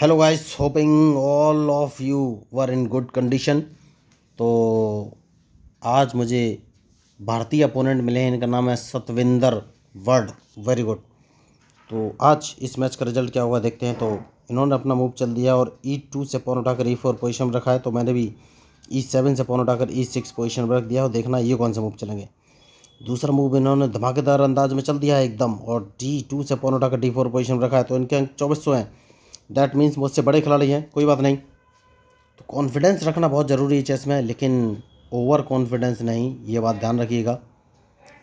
Hello guys, hopping all of you were in good condition. तो आज मुझे भारतीय अपोनेंट मिले हैं। इनका नाम है सतविंदर वर्ड। Very good. तो आज इस मैच का रिजल्ट क्या हुआ देखते हैं। तो इन्होंने अपना मूव चल दिया और E2 से पॉन उठाकर E4 पोजीशन में रखा है। तो मैंने भी E7 से पॉन उठाकर E6 पोजीशन में रख दिया। और देखना ये कौन सा मूव चलेंगे। दूसरा मूव इन्होंने धमाकेदार अंदाज में चल दिया है एकदम, और D2 से पॉन उठाकर D4 पोजीशन में रखा है। तो इनके अंक 2400 हैं। दैट मीन्स मुझसे बड़े खिलाड़ी हैं, कोई बात नहीं। तो कॉन्फिडेंस रखना बहुत ज़रूरी है चेस में, लेकिन ओवर कॉन्फिडेंस नहीं, ये बात ध्यान रखिएगा।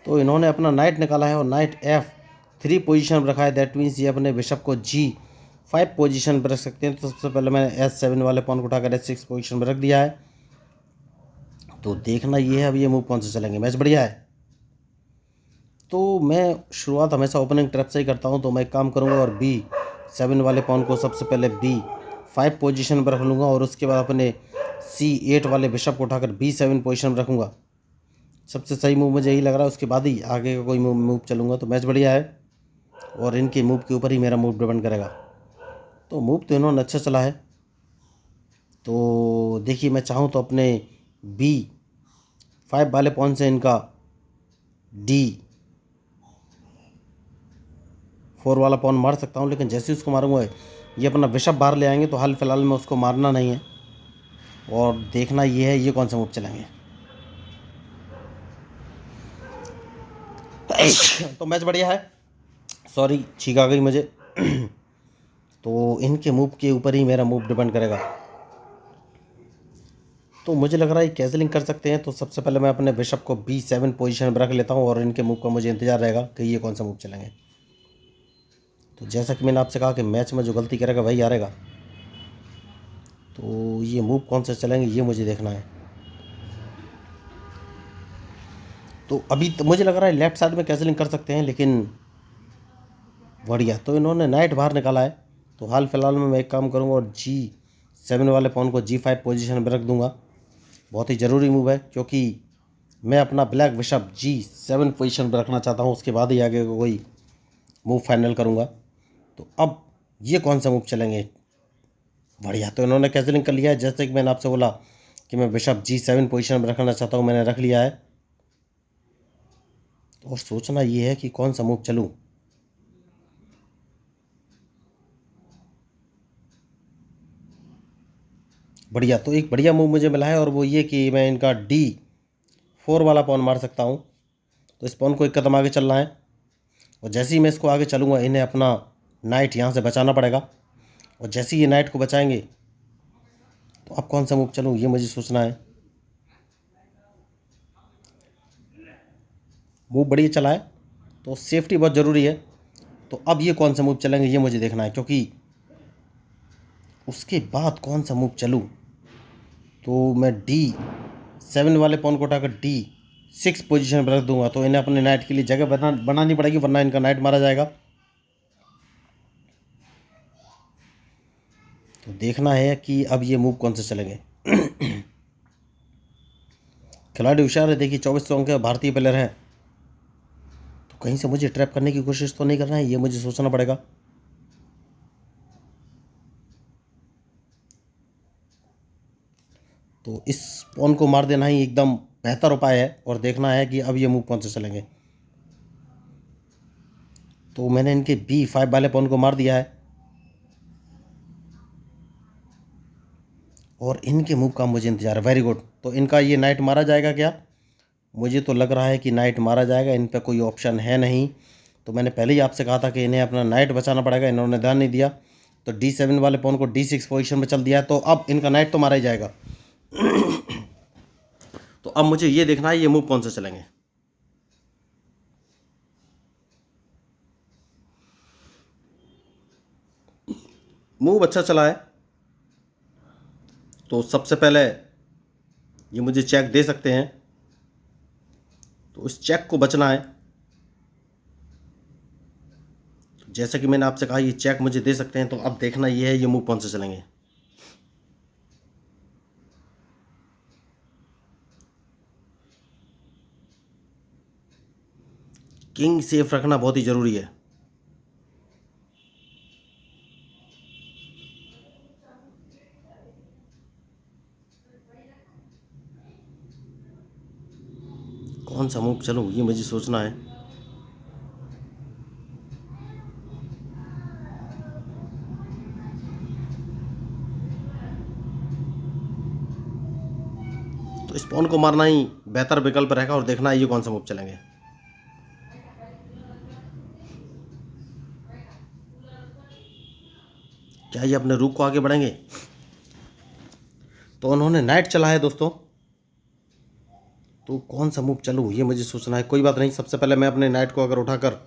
तो इन्होंने अपना नाइट निकाला है और नाइट F3 पोजीशन पर रखा है। दैट मीन्स ये अपने बिशप को G5 पोजीशन पर रख सकते हैं। तो सबसे पहले मैंने S7 वाले पॉन को उठाकर S6 पोजीशन पर रख दिया है। तो देखना ये है अब ये मूव कौन से चलेंगे। मैच बढ़िया है। तो मैं शुरुआत हमेशा ओपनिंग ट्रैप से ही करता हूँ। तो मैं एक काम करूँगा और B7 वाले पॉन को सबसे पहले B5 पोजीशन पर रख लूँगा और उसके बाद अपने C8 वाले बिशप को उठाकर B7 पोजीशन पर रखूँगा। सबसे सही मूव मुझे यही लग रहा है। उसके बाद ही आगे का कोई मूव चलूँगा। तो मैच बढ़िया है और इनके मूव के ऊपर ही मेरा मूव डिपेंड करेगा। तो मूव तो इन्होंने अच्छा चला है। तो देखिए, मैं चाहूँ तो अपने B5 वाले पॉन से इनका D4 वाला पॉन मार सकता हूँ, लेकिन जैसे ही उसको मारूंगा ये अपना बिशप बाहर ले आएंगे। तो हाल फिलहाल में उसको मारना नहीं है। और देखना ये है ये कौन सा मूव चलेंगे। तो मैच बढ़िया है। सॉरी, छींक आ गई मुझे। तो इनके मूव के ऊपर ही मेरा मूव डिपेंड करेगा। तो मुझे लग रहा है कैंसलिंग कर सकते हैं। तो सबसे पहले मैं अपने बिशप को B7 पोजीशन पर रख लेता हूँ और इनके मूव का मुझे इंतजार रहेगा कि ये कौन सा मूव चलेंगे। तो जैसा कि मैंने आपसे कहा कि मैच में जो गलती करेगा वही हारेगा। तो ये मूव कौन सा चलेंगे ये मुझे देखना है। तो अभी तो मुझे लग रहा है लेफ्ट साइड में कैंसलिंग कर सकते हैं, लेकिन बढ़िया। तो इन्होंने नाइट बाहर निकाला है। तो हाल फिलहाल में मैं एक काम करूँगा और G7 वाले पॉन को G5 पोजीशन पर रख दूँगा। बहुत ही ज़रूरी मूव है, क्योंकि मैं अपना ब्लैक बिशप G7 पोजीशन पर रखना चाहता हूँ। उसके बाद ही आगे को कोई मूव फाइनल करूँगा। तो अब ये कौन सा मूव चलेंगे। बढ़िया। तो इन्होंने कैंसलिंग कर लिया है। जैसे कि मैंने आपसे बोला कि मैं बिशप G7 पोजीशन पर रखना चाहता हूँ, मैंने रख लिया है। और सोचना ये है कि कौन सा मूव चलूँ। बढ़िया। तो एक बढ़िया मूव मुझे मिला है और वो ये कि मैं इनका D4 वाला पॉन मार सकता हूँ। तो इस पॉन को एक कदम आगे चलना है और जैसे ही मैं इसको आगे चलूँगा इन्हें अपना नाइट यहाँ से बचाना पड़ेगा। और जैसे ही ये नाइट को बचाएंगे तो अब कौन सा मूव चलूँ ये मुझे सोचना है। मूव बढ़िया चला है। तो सेफ्टी बहुत ज़रूरी है। तो अब ये कौन सा मूव चलेंगे ये मुझे देखना है, क्योंकि उसके बाद कौन सा मूव चलूँ। तो मैं D7 वाले पॉन को उठाकर D6 पोजीशन पर रख दूंगा। तो इन्हें अपने नाइट के लिए जगह बनानी पड़ेगी, वरना इनका नाइट मारा जाएगा। तो देखना है कि अब ये मूव कौन से चलेंगे। खिलाड़ी होशियार है। देखिए 2400 अंक के भारतीय प्लेयर हैं। तो कहीं से मुझे ट्रैप करने की कोशिश तो नहीं करना है, ये मुझे सोचना पड़ेगा। तो इस पॉन को मार देना ही एकदम बेहतर उपाय है और देखना है कि अब ये मूव कौन से चलेंगे। तो मैंने इनके B5 वाले पॉन को मार दिया है और इनके मूव का मुझे इंतजार है। Very good. तो इनका ये नाइट मारा जाएगा क्या। मुझे तो लग रहा है कि नाइट मारा जाएगा। इन पर कोई ऑप्शन है नहीं। तो मैंने पहले ही आपसे कहा था कि इन्हें अपना नाइट बचाना पड़ेगा, इन्होंने ध्यान नहीं दिया। तो D7 वाले पॉन को D6 पोजीशन में चल दिया है। तो अब इनका नाइट तो मारा ही जाएगा। तो अब मुझे ये देखना है ये मूव कौन से चलेंगे। मूव अच्छा चला है। तो सबसे पहले ये मुझे चेक दे सकते हैं। तो इस चेक को बचना है। तो जैसा कि मैंने आपसे कहा ये चेक मुझे दे सकते हैं। तो अब देखना ये है ये मूव कौन से चलेंगे। किंग सेफ रखना बहुत ही ज़रूरी है। कौन सा मूव चलूँ ये मुझे सोचना है। तो इस पॉन को मारना ही बेहतर विकल्प रहेगा और देखना है ये कौन सा मूव चलेंगे। क्या ये अपने रूक को आगे बढ़ेंगे? तो उन्होंने नाइट चला है दोस्तों, तो कौन सा मूव चलूँ ये मुझे सोचना है। कोई बात नहीं, सबसे पहले मैं अपने नाइट को अगर उठाकर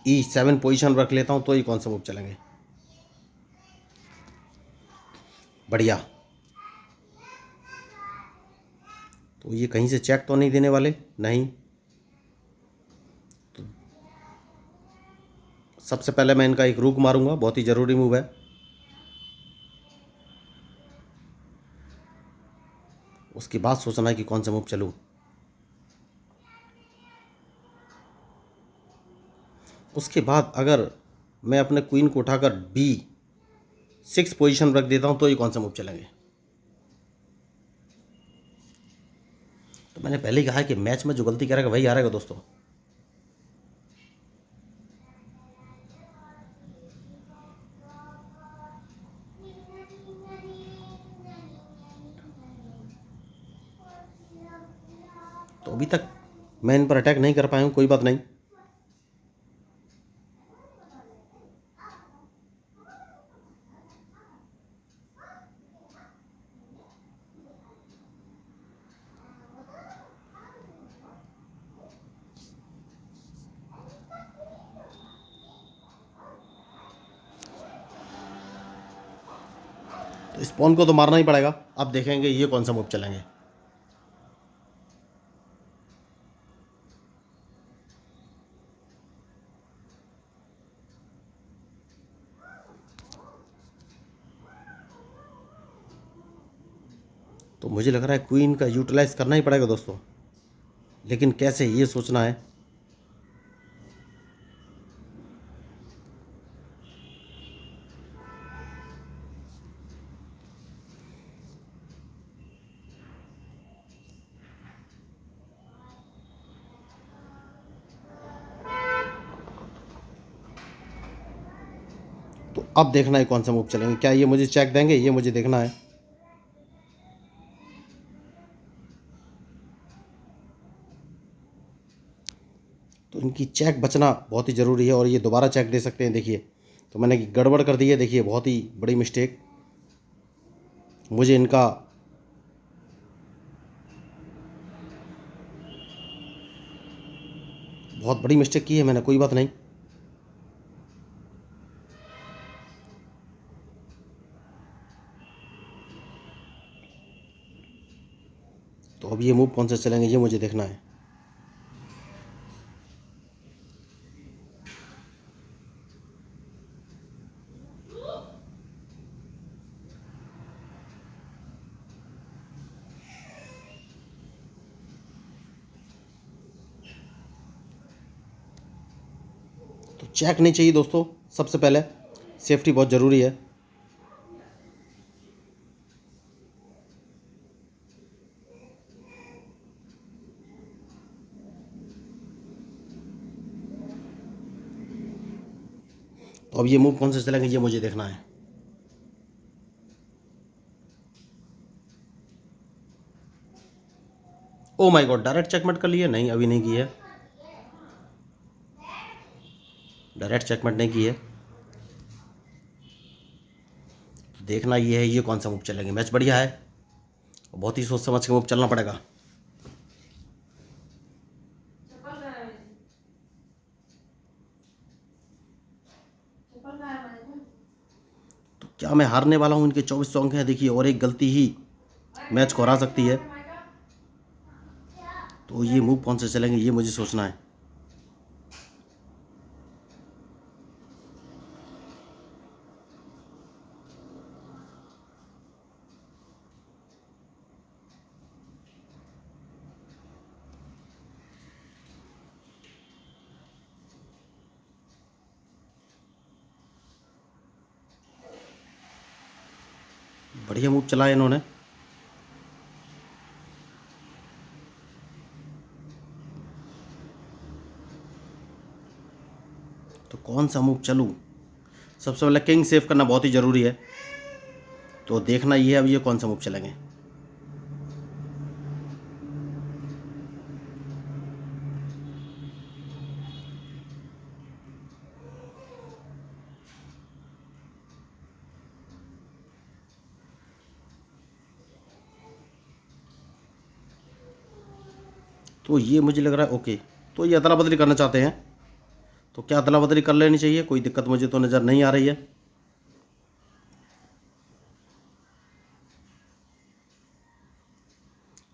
E7 पोजीशन रख लेता हूँ तो ये कौन सा मूव चलेंगे। बढ़िया। तो ये कहीं से चेक तो नहीं देने वाले? नहीं। तो सबसे पहले मैं इनका एक रूक मारूंगा, बहुत ही ज़रूरी मूव है। उसके बाद सोचना है कि कौन सा मूव चलूँ। उसके बाद अगर मैं अपने क्वीन को उठाकर B6 पोजीशन रख देता हूँ तो ये कौन सा मूव चलेंगे। तो मैंने पहले ही कहा है कि मैच में जो गलती करेगा वही हारेगा दोस्तों। तो अभी तक मैं इन पर अटैक नहीं कर पाया हूँ, कोई बात नहीं। तो इस पॉन को तो मारना ही पड़ेगा। अब देखेंगे ये कौन सा मूव चलेंगे। तो मुझे लग रहा है क्वीन का यूटिलाइज करना ही पड़ेगा दोस्तों, लेकिन कैसे ये सोचना है। तो अब देखना है कौन सा मूव चलेंगे। क्या ये मुझे चेक देंगे, ये मुझे देखना है। तो इनकी चेक बचना बहुत ही ज़रूरी है और ये दोबारा चेक दे सकते हैं। देखिए, तो मैंने गड़बड़ कर दी है। देखिए, बहुत ही बड़ी मिस्टेक। मुझे इनका बहुत बड़ी मिस्टेक की है मैंने, कोई बात नहीं। तो अब ये मूव कौन से चलेंगे ये मुझे देखना है। तो चेक नहीं चाहिए दोस्तों, सबसे पहले सेफ्टी बहुत ज़रूरी है। तो अब ये मूव कौन से चलेंगे ये मुझे देखना है। Oh my God, direct checkmate कर लिए? नहीं, अभी नहीं की है, डायरेक्ट चेकमेट नहीं की है। तो देखना ये है ये कौन सा मूव चलेंगे। मैच बढ़िया है, बहुत ही सोच समझ के मूव चलना पड़ेगा। तो क्या मैं हारने वाला हूँ? इनके 24 सॉन्ग हैं देखिए, और एक गलती ही मैच को हरा सकती है। तो ये मूव कौन से चलेंगे ये मुझे सोचना है। बढ़िया मूव चला है इन्होंने। कौन सा मूव चलूँ। सबसे पहले किंग सेव करना बहुत ही ज़रूरी है, तो देखना ये है अब ये कौन सा मूव चलेंगे। तो ये मुझे लग रहा है ओके, तो ये अदला बदली करना चाहते हैं, तो क्या अदला बदली कर लेनी चाहिए, कोई दिक्कत मुझे तो नज़र नहीं आ रही है।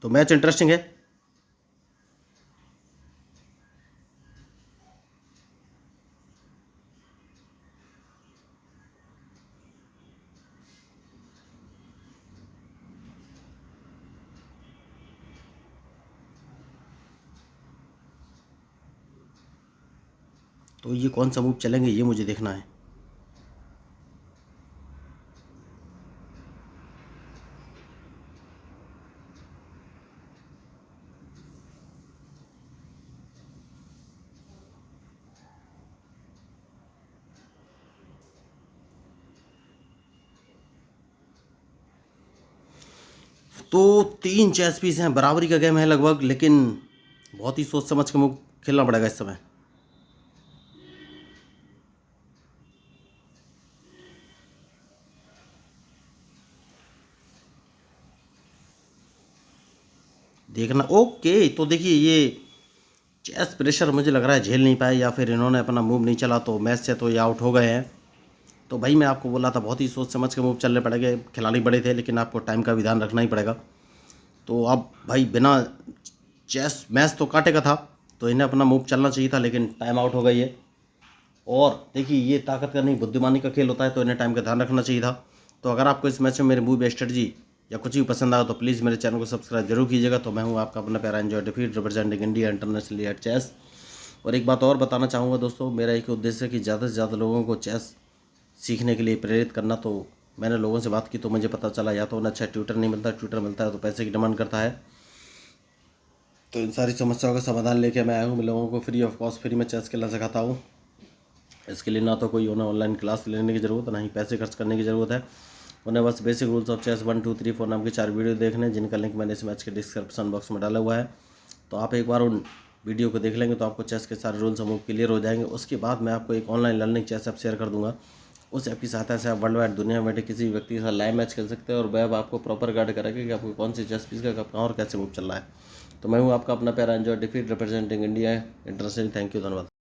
तो मैच इंटरेस्टिंग है। तो ये कौन सा मूव चलेंगे ये मुझे देखना है। तो 3 चेस पीस हैं, बराबरी का गेम है लगभग, लेकिन बहुत ही सोच समझ के मूव खेलना पड़ेगा इस समय। देखना ओके। तो देखिए ये चेस प्रेशर मुझे लग रहा है झेल नहीं पाए, या फिर इन्होंने अपना मूव नहीं चला तो मैच से तो ये आउट हो गए हैं। तो भाई मैं आपको बोला था बहुत ही सोच समझ के मूव चलने पड़ेंगे, खिलाड़ी बड़े थे लेकिन आपको टाइम का भी ध्यान रखना ही पड़ेगा। तो अब भाई बिना चेस मैच तो काटेगा था, तो इन्हें अपना मूव चलना चाहिए था, लेकिन टाइम आउट हो गई है। और देखिए ये ताकत का नहीं बुद्धिमानी का खेल होता है, तो इन्हें टाइम का ध्यान रखना चाहिए था। तो अगर आपको इस मैच में मेरे मूव या स्ट्रेटजी या कुछ भी पसंद आया तो प्लीज़ मेरे चैनल को सब्सक्राइब जरूर कीजिएगा। तो मैं हूँ आपका अपना प्यारा enjoy defeat representing India internationally at chess. और एक बात और बताना चाहूँगा दोस्तों, मेरा एक उद्देश्य है कि ज़्यादा से ज़्यादा लोगों को चेस सीखने के लिए प्रेरित करना। तो मैंने लोगों से बात की तो मुझे पता चला या तो उन्हें अच्छा ट्यूटर नहीं मिलता, ट्यूटर मिलता है तो पैसे की डिमांड करता है। तो इन सारी समस्याओं का समाधान लेके मैं आया हूँ। मैं लोगों को फ्री ऑफ कॉस्ट फ्री में चेस खेलना सिखाता हूँ। इसके लिए ना तो कोई उन्हें ऑनलाइन क्लास लेने की ज़रूरत है, ना ही पैसे खर्च करने की ज़रूरत है। उन्हें बस बेसिक रूल्स ऑफ चेस 1 2 3 4 नाम के 4 वीडियो देखने, जिनका लिंक मैंने इस मैच के डिस्क्रिप्शन बॉक्स में डाला हुआ है। तो आप एक बार उन वीडियो को देख लेंगे तो आपको चेस के सारे रूल्स मूव क्लियर हो जाएंगे। उसके बाद मैं आपको एक online learning chess app share कर दूंगा। उस ऐप की सहायता से आप वर्ल्ड वाइड दुनिया में बैठे किसी भी व्यक्ति के साथ लाइव मैच खेल सकते हैं, और वेब आपको प्रॉपर गाइड करेगा कि आपको कौन सी चेस पीस का कब कहाँ और कैसे मूव चल रहा है। तो मैं हूँ आपका अपना प्यारा enjoy defeat representing India international. Thank you, धन्यवाद।